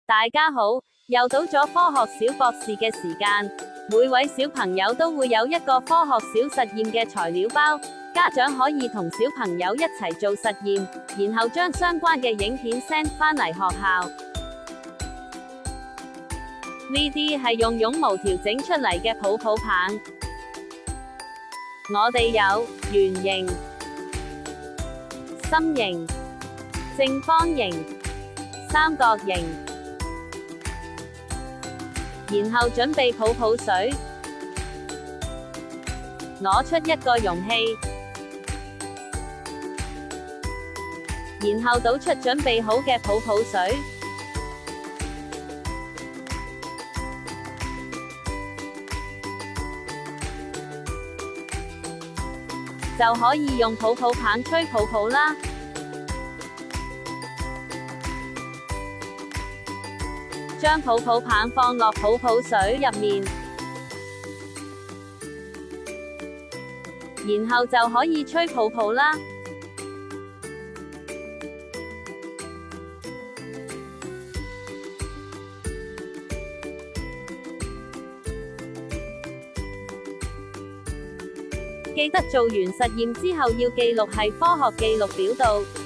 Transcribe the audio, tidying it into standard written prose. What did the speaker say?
大家好，又到咗科學小博士嘅時間，每位小朋友都會有一個科學小實驗嘅材料包，家長可以同小朋友一齊做實驗，然後將相關嘅影片 send 返嚟學校。呢啲係用絨毛條整出嚟嘅泡泡棒，我哋有圓形、心形、正方形、三角形。然後準備泡泡水，攞出一個容器，然後倒出準備好嘅泡泡水，就可以用泡泡棒吹泡泡啦。將泡泡棒放落泡泡水入面，然後就可以吹泡泡啦。記得做完實驗之後要記錄喺科學記錄表度。